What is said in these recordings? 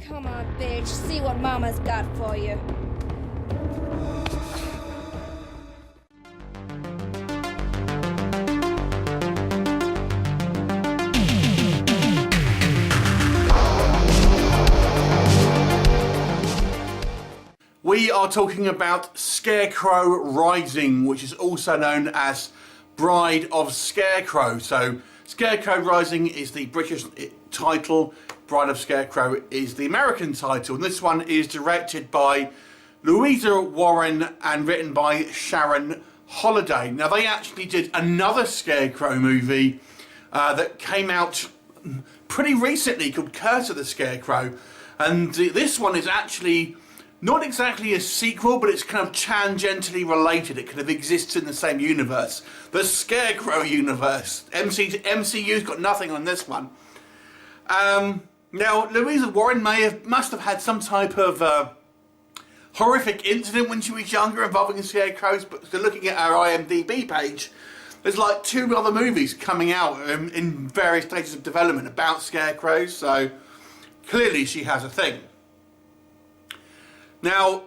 Come on, bitch. See what Mama's got for you. We are talking about Scarecrow Rising, which is also known as Bride of Scarecrow. So Scarecrow Rising is the British title, Bride of Scarecrow is the American title, and this one is directed by Louisa Warren and written by Sharon Holiday. Now they actually did another Scarecrow movie that came out pretty recently called Curse of the Scarecrow, and this one is actually not exactly a sequel, but it's kind of tangentially related. It kind of exists in the same universe. The Scarecrow universe. MCU's got nothing on this one. Now, Louisa Warren must have had some type of horrific incident when she was younger involving scarecrows, but so looking at her IMDb page, there's like 2 other movies coming out in various stages of development about scarecrows, so clearly she has a thing. Now,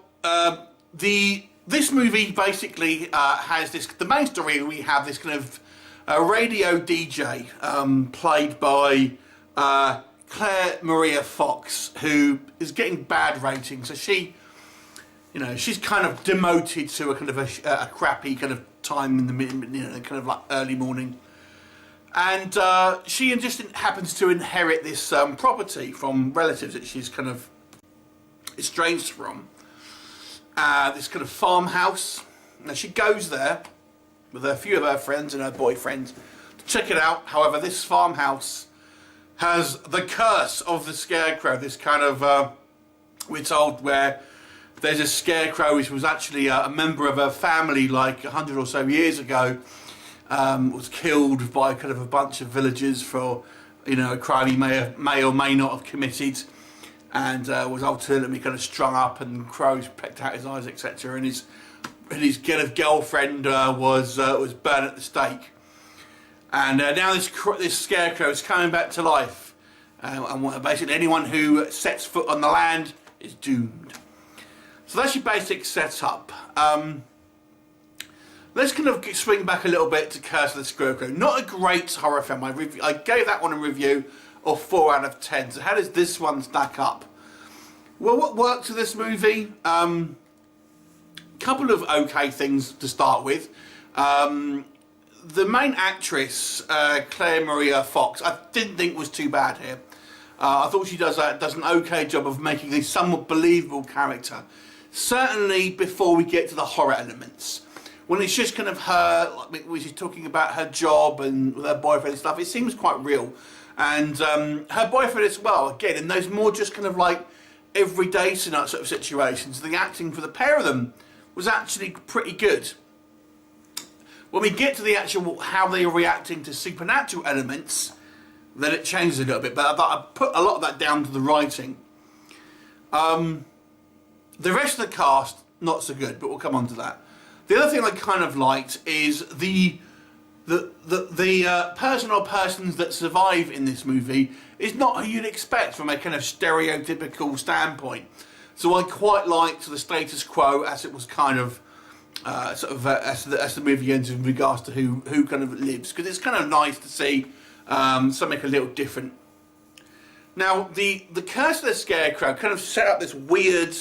this movie basically has this. The main story, we have this kind of radio DJ played by Claire Maria Fox, who is getting bad ratings. So she, she's kind of demoted to a kind of a crappy kind of time in the kind of like early morning, and she just happens to inherit this property from relatives that she's kind of estranged from, this kind of farmhouse. Now she goes there with a few of her friends and her boyfriend to check it out. However, this farmhouse has the curse of the scarecrow, this kind of we're told, where there's a scarecrow which was actually a member of her family like 100 or so years ago, was killed by kind of a bunch of villagers for a crime he may or may not have committed, and was ultimately kind of strung up and crows pecked out his eyes, etc. And his kind of girlfriend was burned at the stake. And now this scarecrow is coming back to life, and basically anyone who sets foot on the land is doomed. So that's your basic setup. Let's kind of swing back a little bit to Curse of the Scarecrow. Not a great horror film. I gave that one a review of 4 out of 10. So how does this one stack up? Well, what works with this movie? Couple of okay things to start with. The main actress, Claire Maria Fox, I didn't think was too bad here. I thought she does an okay job of making a somewhat believable character. Certainly before we get to the horror elements. When it's just kind of her, when she's talking about her job and with her boyfriend and stuff, it seems quite real. And her boyfriend as well, again, in those more just kind of like everyday sort of situations, the acting for the pair of them was actually pretty good. When we get to the actual how they are reacting to supernatural elements, then it changes a little bit. But I put a lot of that down to the writing. The rest of the cast, not so good, but we'll come on to that. The other thing I kind of liked is the person or persons that survive in this movie is not who you'd expect from a kind of stereotypical standpoint. So I quite liked the status quo as it was kind of as the movie ends in regards to who kind of lives, because it's kind of nice to see something a little different. Now the Curse of the Scarecrow kind of set up this weird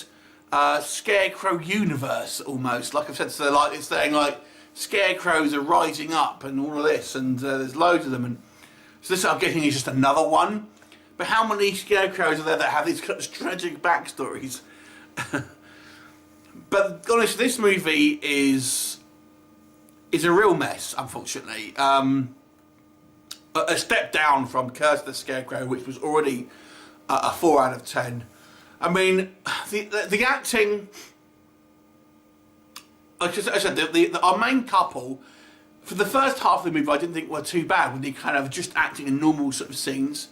Scarecrow universe almost. Like I've said, so like it's saying like scarecrows are rising up and all of this, and there's loads of them, and so this I'm guessing is just another one. But how many scarecrows are there that have these kind of tragic backstories? But honestly, this movie is a real mess, unfortunately. A step down from Curse of the Scarecrow, which was already a 4 out of 10. I mean, the acting, like I said, our main couple, for the first half of the movie, I didn't think were too bad when they kind of just acting in normal sort of scenes.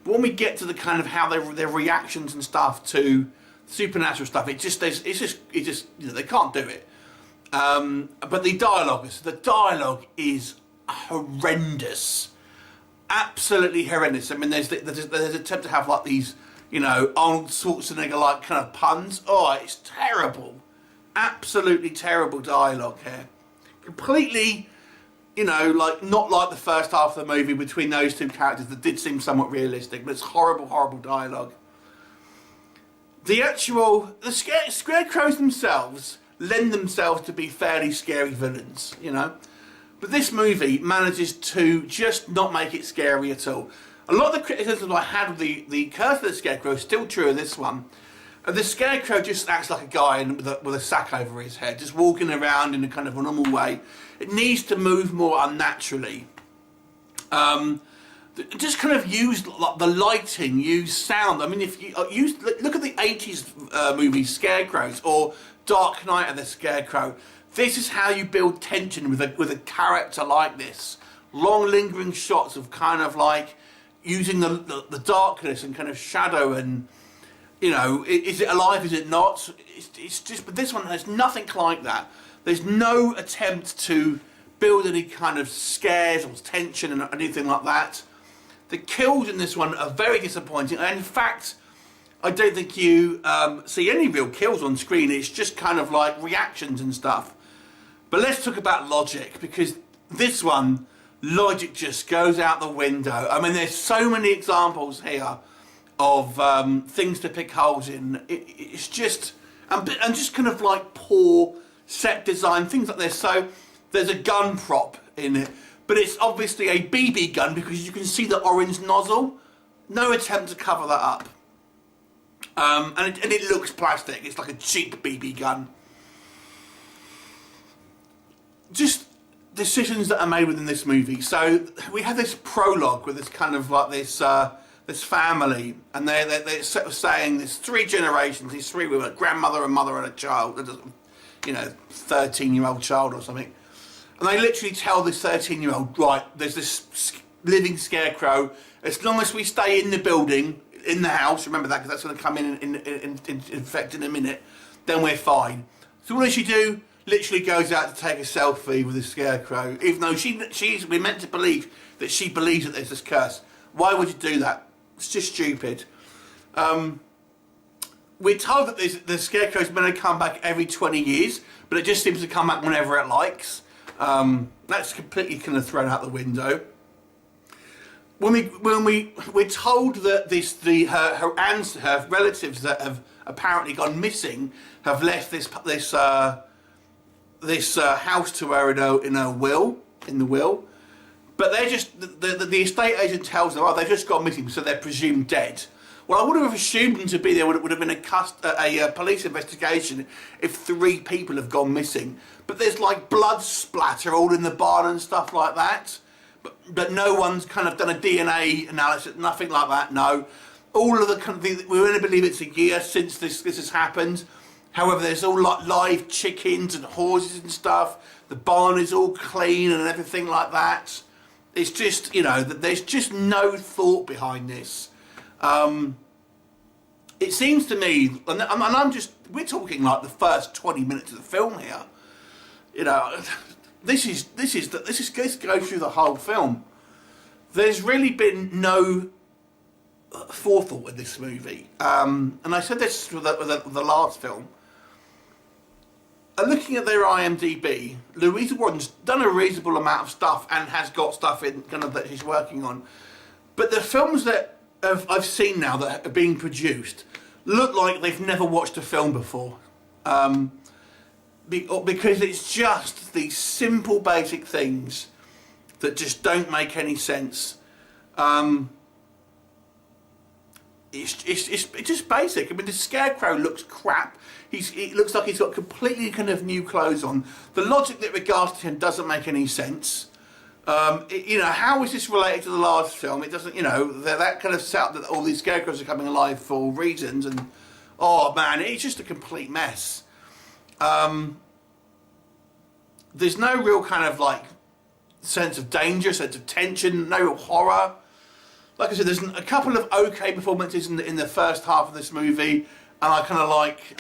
But when we get to the kind of how their reactions and stuff to supernatural stuff, it's just they can't do it. But the dialogue is horrendous, absolutely horrendous. I mean, there's attempt to have like these you know, Arnold Schwarzenegger like kind of puns. Oh, it's terrible. Absolutely terrible dialogue here. Completely, you know, like not like the first half of the movie between those two characters that did seem somewhat realistic, but it's horrible, horrible dialogue. The Scarecrows themselves lend themselves to be fairly scary villains, you know. But this movie manages to just not make it scary at all. A lot of the criticism I had of the Curse of the Scarecrow is still true in this one. The Scarecrow just acts like a guy with a sack over his head, just walking around in a kind of a normal way. It needs to move more unnaturally. Just kind of use like the lighting, use sound. I mean, if you look at the 80s movies Scarecrows or Dark Knight of the Scarecrow, this is how you build tension with a character like this. Long lingering shots of kind of like using the darkness and kind of shadow and, you know, is it alive, is it not? It's just, but this one has nothing like that. There's no attempt to build any kind of scares or tension and anything like that. The kills in this one are very disappointing, and in fact, I don't think you see any real kills on screen. It's just kind of like reactions and stuff. But let's talk about logic, because this one, logic just goes out the window. I mean, there's so many examples here of things to pick holes in. It's just, and just kind of like poor set design, things like this. So there's a gun prop in it, but it's obviously a BB gun because you can see the orange nozzle. No attempt to cover that up. And it looks plastic. It's like a cheap BB gun. Just decisions that are made within this movie. So we have this prologue with this kind of like this family, and they're sort of saying there's 3 generations. These 3 with a grandmother, a mother, and a child. You know, 13-year-old child or something. And they literally tell this 13-year-old, right, there's this living Scarecrow. As long as we stay in the building, in the house, remember that, because that's going to come in effect in a minute, then we're fine. So what does she do? Literally goes out to take a selfie with the Scarecrow, even though we're meant to believe that she believes that there's this curse. Why would you do that? It's just stupid. We're told that the Scarecrow's meant to come back every 20 years, but it just seems to come back whenever it likes. That's completely kind of thrown out the window. When we're told that her relatives that have apparently gone missing have left this house to her in the will, but they're just the estate agent tells them, oh, they've just gone missing, so they're presumed dead. Well, I would have assumed them to be there. Would have been a police investigation if 3 people have gone missing. But there's like blood splatter all in the barn and stuff like that. But no one's kind of done a DNA analysis, nothing like that. No, all of the kind of we only believe it's a year since this has happened. However, there's all like live chickens and horses and stuff. The barn is all clean and everything like that. It's just, you know, there's just no thought behind this. It seems to me, and we're talking like the first 20 minutes of the film here. You know, this goes through the whole film. There's really been no forethought with this movie, and I said this with the last film. Looking at their IMDb, Louisa Warren's done a reasonable amount of stuff and has got stuff in kind of that she's working on, but the films that I've seen now that are being produced look like they've never watched a film before, because it's just these simple basic things that just don't make any sense. It's just basic. I mean, the Scarecrow looks crap. It looks like he's got completely kind of new clothes on. The logic that regards to him doesn't make any sense. You know, how is this related to the last film? It doesn't, you know, that kind of set up that all these Scarecrows are coming alive for reasons, and oh man, it's just a complete mess. There's no real kind of like sense of danger, sense of tension, no real horror. Like I said, there's a couple of okay performances in the first half of this movie, and I kind of like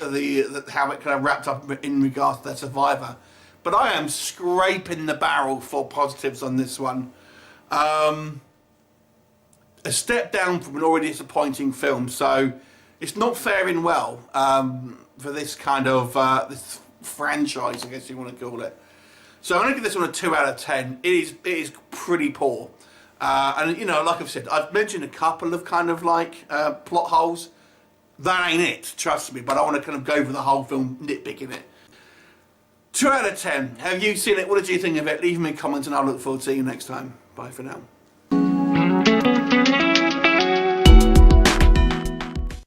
how it kind of wrapped up in regards to the survivor. But I am scraping the barrel for positives on this one. A step down from an already disappointing film. So it's not faring well for this kind of this franchise, I guess you want to call it. So I'm going to give this one a 2 out of 10. It is pretty poor. And, you know, like I've said, I've mentioned a couple of kind of like plot holes. That ain't it, trust me, but I want to kind of go for the whole film, nitpicking it. 2 out of 10. Have you seen it? What did you think of it? Leave me comments and I'll look forward to seeing you next time. Bye for now.